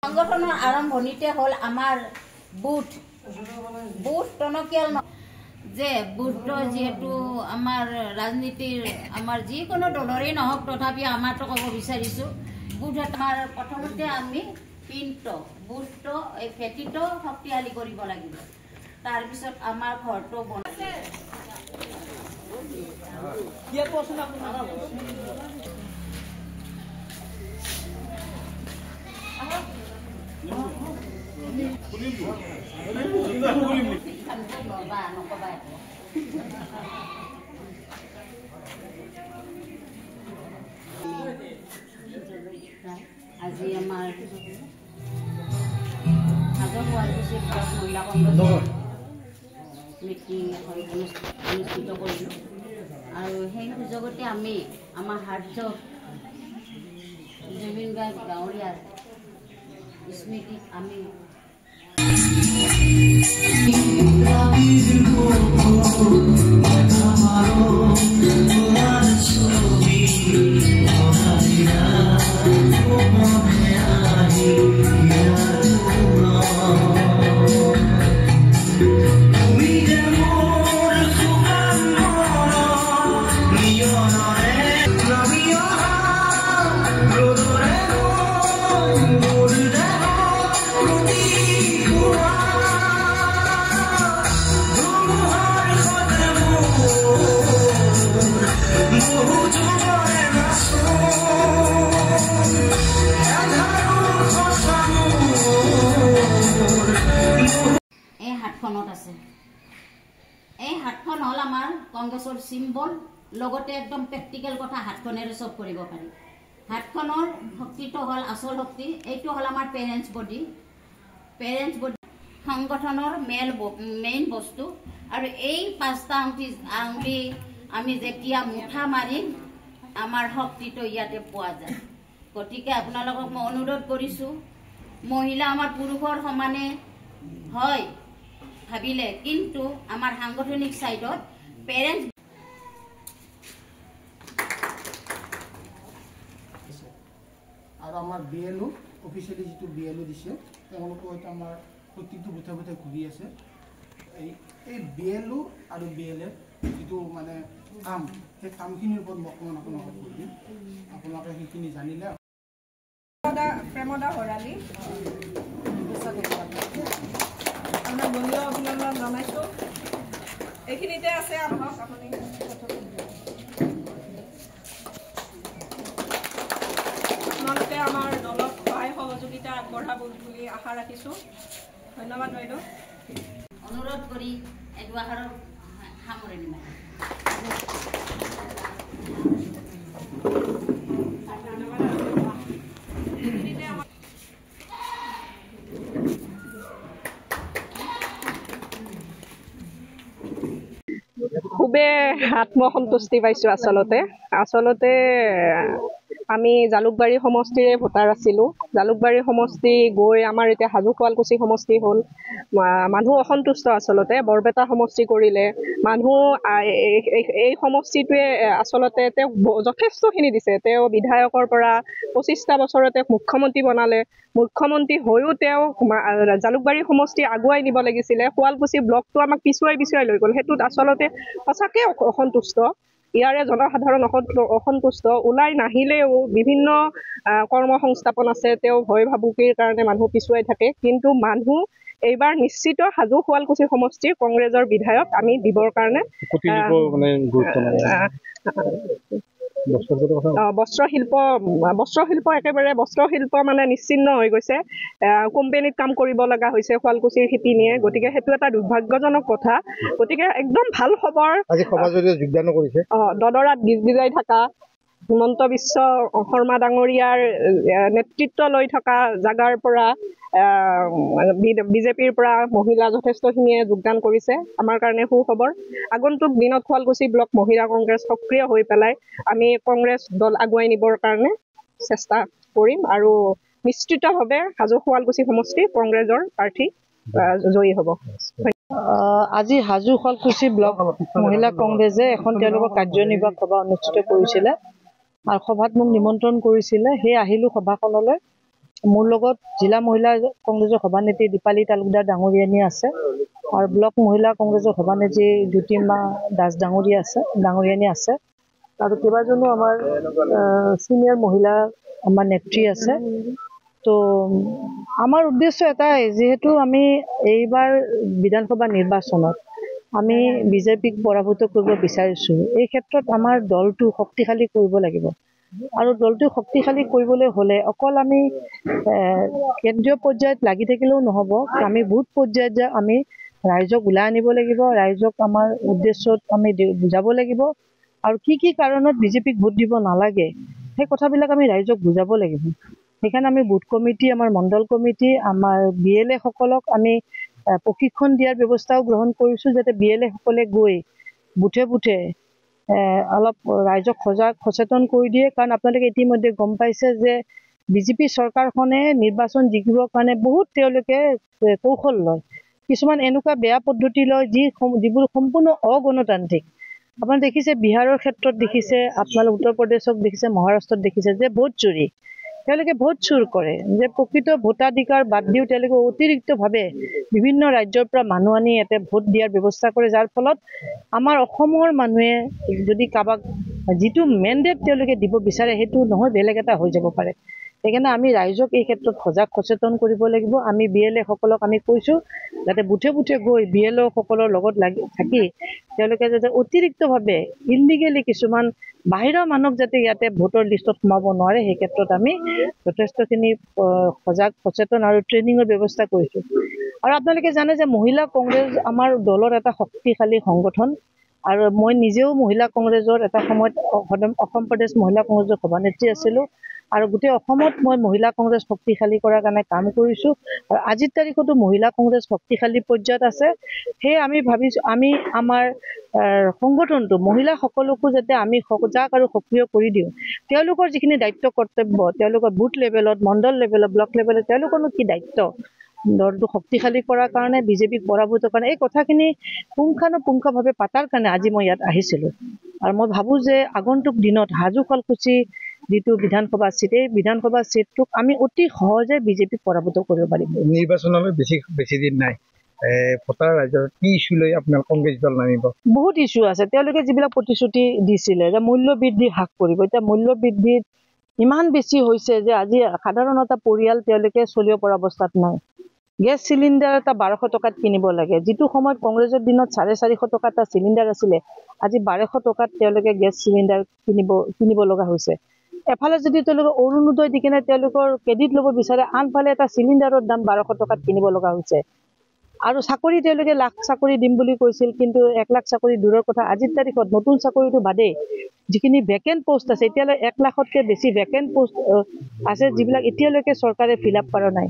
সংগঠনৰ আৰম্ভণিতে হ'ল আমাৰ বুথ টনকিয়াল যে বুথ যিহেতু আমাৰ ৰাজনীতিৰ আমাৰ যিকোনো দলৰেই নহওক তথাপিও আমাৰতো ক'ব বিচাৰিছোঁ বুথ আমাৰ প্ৰথমতে আমি বুথটো এই ভেটিটো শক্তিশালী কৰিব লাগিব তাৰপিছত আমাৰ ঘৰটো বনাইছে আজি আমাৰ মহিলা কংগ্ৰেছৰ মিটিং অনুষ্ঠিত কৰিলোঁ আৰু সেই সুযোগতে আমি আমাৰ হাৰ্টছক জুবিন গাঁৱৰীয়াৰ স্মৃতিত আমি এই হাতখন হ'ল আমাৰ কংগ্ৰেছৰ চিম্বল লগতে একদম প্ৰেক্টিকেল কথা হাতখনেৰে চব কৰিব পাৰি হাতখনৰ শক্তিটো হ'ল আচল শক্তি এইটো হ'ল আমাৰ পেৰেণ্টছ বডি সংগঠনৰ মেইন বস্তু আৰু এই পাঁচটা আঙুলি আমি যেতিয়া মুঠা মাৰিম আমাৰ শক্তিটো ইয়াতে পোৱা যায় গতিকে আপোনালোকক মই অনুৰোধ কৰিছোঁ মহিলা আমাৰ পুৰুষৰ সমানে হয় ভাবিলে কিন্তু আমাৰ সাংগঠনিক সাইডত পেৰেন্টস আৰু আমাৰ বিএলও অফিচিয়েলি যেটো বিএলও দিছে তেওঁলোকে হয়তো আমাৰ প্ৰত্যেকটো বুথে বুথে ঘূৰি আছে এই বিএলও আৰু বিএলএ যেটো মানে কাম সেই কামখিনিৰ ওপৰত মই অকণমান আপোনালোকক কৈ দিম আপোনালোকে সেইখিনি জানিলে প্ৰেমদা হৰালি আপোনাৰ বন্ধু অভিনন্দন জনাইছোঁ এইখিনিতে আছে আহক আপুনি আপোনালোকে আমাৰ দলক সহায় সহযোগিতা আগবঢ়াব বুলি আশা ৰাখিছোঁ ধন্যবাদ বাইদেউ অনুৰোধ কৰি এডুৱাহাৰৰ সামৰণি মাৰিম খুবে আত্মসন্তুষ্টি পাইছোঁ আচলতে আমি জালুকবাৰী সমষ্টিৰে ভোটাৰ আছিলোঁ জালুকবাৰী সমষ্টি গৈ আমাৰ এতিয়া হাজো শুৱালকুছি সমষ্টি হ'ল মানুহ অসন্তুষ্ট আচলতে বৰপেটা সমষ্টি কৰিলে মানুহ এই সমষ্টিটোৱে আচলতে তেওঁ যথেষ্টখিনি দিছে তেওঁ বিধায়কৰ পৰা 25টা বছৰতে মুখ্যমন্ত্ৰী বনালে মুখ্যমন্ত্ৰী হৈও তেওঁ জালুকবাৰী সমষ্টি আগুৱাই নিব লাগিছিলে শুৱালকুছি ব্লকটো আমাক পিছুৱাই লৈ গ'ল সেইটোত আচলতে সঁচাকৈ অসন্তুষ্ট ইয়াৰে জনসাধাৰণ অসন্তুষ্ট ওলাই নাহিলেও বিভিন্ন কৰ্ম সংস্থাপন আছে তেওঁ ভয় ভাবুকিৰ কাৰণে মানুহ পিছুৱাই থাকে কিন্তু মানুহ এইবাৰ নিশ্চিত হাজো শুৱালকুছি সমষ্টিৰ কংগ্ৰেছৰ বিধায়ক আমি দিবৰ কাৰণে বস্ত্ৰশিল্প একেবাৰে বস্ত্ৰশিল্প মানে নিশ্চিন্ন হৈ গৈছে কোম্পানীত কাম কৰিব লগা হৈছে শুৱালকুছিৰ শিপিনীয়ে গতিকে সেইটো এটা দুৰ্ভাগ্যজনক কথা গতিকে একদম ভাল খবৰ আজি সমাজলৈ যোগদান কৰিছে দদৰাত বিজবিজাই থকা হিমন্ত বিশ্ব শৰ্মা ডাঙৰীয়াৰ নেতৃত্ব লৈ থকা জাগাৰ পৰা বিজেপিৰ পৰা মহিলা যথেষ্টখিনিয়ে যোগদান কৰিছে আমাৰ কাৰণে সুখবৰ আগন্তুক দিনত শুৱালকুছি ব্লক মহিলা কংগ্ৰেছ সক্ৰিয় হৈ পেলাই আমি কংগ্ৰেছ দল আগুৱাই নিবৰ কাৰণে চেষ্টা কৰিম আৰু নিশ্চিতভাৱে হাজো শুৱালকুছি সমষ্টি কংগ্ৰেছৰ প্ৰাৰ্থী জয়ী হ'ব আজি হাজো শুৱালকুছি ব্লক মহিলা কংগ্ৰেছে এখন তেওঁলোকৰ কাৰ্যনিৰ্বাহক সভা অনুষ্ঠিত কৰিছিলে আৰু সভাত মোক নিমন্ত্ৰণ কৰিছিলে সেই আহিলোঁ সভাখনলৈ মোৰ লগত জিলা মহিলা কংগ্ৰেছৰ সভানেত্ৰী দীপালী তালুকদাৰ ডাঙৰীয়ানী আছে আৰু ব্লক মহিলা কংগ্ৰেছৰ সভানেত্ৰী জ্যোতিমা দাস ডাঙৰীয়ানী আছে আৰু কেইবাজনো আমাৰ চিনিয়ৰ মহিলা আমাৰ নেত্ৰী আছে। তো আমাৰ উদ্দেশ্য এটাই, যিহেতু আমি এইবাৰ বিধানসভা নিৰ্বাচনত আমি বিজেপিক পৰাভূত কৰিব বিচাৰিছোঁ, এই ক্ষেত্ৰত আমাৰ দলটো শক্তিশালী কৰিব লাগিব আৰু দলটো শক্তিশালী কৰিবলৈ হ'লে অকল আমি কেন্দ্ৰীয় পৰ্যায়ত লাগি থাকিলেও নহ'ব, আমি বুথ পৰ্যায়ত আমি ৰাইজক ওলাই আনিব লাগিব, ৰাইজক আমাৰ উদ্দেশ্যত আমি বুজাব লাগিব আৰু কি কাৰণত বিজেপিক ভোট দিব নালাগে সেই কথাবিলাক আমি ৰাইজক বুজাব লাগিব। সেইকাৰণে আমি বুথ কমিটি, আমাৰ মণ্ডল কমিটি, আমাৰ BLA সকলক আমি প্ৰশিক্ষণ দিয়াৰ ব্যৱস্থাও গ্ৰহণ কৰিছোঁ, যাতে BLA সকলে গৈ বুথে বুথে অলপ ৰাইজক সচেতন কৰি দিয়ে। কাৰণ আপোনালোকে ইতিমধ্যে গম পাইছে যে বিজেপি চৰকাৰখনে নিৰ্বাচন জিকিবৰ কাৰণে বহুত তেওঁলোকে কৌশল লয়, কিছুমান এনেকুৱা বেয়া পদ্ধতি লয় যিবোৰ সম্পূৰ্ণ অগণতান্ত্ৰিক। আপোনালোকে দেখিছে বিহাৰৰ ক্ষেত্ৰত দেখিছে, আপোনালোক উত্তৰ প্ৰদেশক দেখিছে, মহাৰাষ্ট্ৰত দেখিছে যে ভোট চুৰি, তেওঁলোকে ভোট চুৰ কৰে, যে প্ৰকৃত ভোটাধিকাৰ বাদ দিও তেওঁলোকে অতিৰিক্তভাৱে বিভিন্ন ৰাজ্যৰ পৰা মানুহ আনি ইয়াতে ভোট দিয়াৰ ব্যৱস্থা কৰে, যাৰ ফলত আমাৰ অসমৰ মানুহে যদি কাৰোবাক যিটো মেণ্ডেট তেওঁলোকে দিব বিচাৰে সেইটো নহয়, বেলেগ এটা হৈ যাব পাৰে। সেইকাৰণে আমি ৰাইজক এই ক্ষেত্ৰত সচেতন কৰিব লাগিব। আমি BLA সকলক আমি কৈছোঁ যাতে বুথে বুথে গৈ BLA সকলৰ লগত থাকি তেওঁলোকে যাতে অতিৰিক্তভাৱে ইলিগেলি কিছুমান বাহিৰৰ মানুহক যাতে ইয়াতে ভোটৰ লিষ্টত সোমাব নোৱাৰে, সেই ক্ষেত্ৰত আমি যথেষ্টখিনি সচেতন আৰু ট্ৰেইনিঙৰ ব্যৱস্থা কৰিছোঁ। আৰু আপোনালোকে জানে যে মহিলা কংগ্ৰেছ আমাৰ দলৰ এটা শক্তিশালী সংগঠন আৰু মই নিজেও মহিলা কংগ্ৰেছৰ এটা সময়ত অসম প্ৰদেশ মহিলা কংগ্ৰেছৰ সভানেত্ৰী আছিলোঁ আৰু গোটেই অসমত মই মহিলা কংগ্ৰেছ শক্তিশালী কৰাৰ কাৰণে কাম কৰিছোঁ আৰু আজিৰ তাৰিখতো মহিলা কংগ্ৰেছ শক্তিশালী পৰ্যায়ত আছে। সেয়ে আমি ভাবিছোঁ আমি আমাৰ সংগঠনটো মহিলাসকলকো যাতে আমি সজাগ আৰু সক্ৰিয় কৰি দিওঁ, তেওঁলোকৰ যিখিনি দায়িত্ব কৰ্তব্য, তেওঁলোকৰ বুথ লেভেলত, মণ্ডল লেভেলত, ব্লক লেভেলত তেওঁলোকৰনো কি দায়িত্ব দলটো শক্তিশালী কৰাৰ কাৰণে, বিজেপিক পৰাভূত কাৰণে, এই কথাখিনি পুংখানুপুংখভাৱে পাতাৰ কাৰণে আজি মই ইয়াত আহিছিলোঁ। আৰু মই ভাবোঁ যে আগন্তুক দিনত হাজো শুৱালকুছি যিটো বিধানসভা চিট, এই বিধানসভা চিটটোক আমি অতি সহজে বিজেপিক পৰাভূত কৰিব পাৰিম। নিৰ্বাচনলৈ বেছি দিন নাই, ভোটাৰ ৰাইজৰ কি ইছ্যু লৈ আপোনাৰ কংগ্ৰেছ দল নামিব? বহুত ইছ্যু আছে। তেওঁলোকে যিবিলাক প্ৰতিশ্ৰুতি দিছিলে যে মূল্য বৃদ্ধি হ্ৰাস কৰিব, এতিয়া মূল্য বৃদ্ধিত ইমান বেছি হৈছে যে আজি সাধাৰণ এটা পৰিয়াল তেওঁলোকে চলিব পৰা অৱস্থাত নাই। গেছ চিলিণ্ডাৰ এটা 1200 টকাত কিনিব লাগে, যিটো সময়ত কংগ্ৰেছৰ দিনত 450 টকা এটা চিলিণ্ডাৰ আছিলে, আজি 1200 টকাত তেওঁলোকে গেছ চিলিণ্ডাৰ কিনিব লগা হৈছে। এফালে যদি তেওঁলোকে অৰুণোদয় দি কিনে তেওঁলোকৰ ক্ৰেডিট ল'ব বিচাৰে, আনফালে এটা চিলিণ্ডাৰৰ দাম 1200 টকাত কিনিব লগা হৈছে। আৰু চাকৰি তেওঁলোকে লাখ চাকৰি দিম বুলি কৈছিল, কিন্তু 1 লাখ চাকৰি দূৰৰ কথা, আজিৰ তাৰিখত নতুন চাকৰিটো বাদেই যিখিনি ভেকেণ্ট পোষ্ট আছে, এতিয়ালৈ 1 লাখতকৈ বেছি ভেকেণ্ট পোষ্ট আছে যিবিলাক এতিয়ালৈকে চৰকাৰে ফিল আপ কৰা নাই।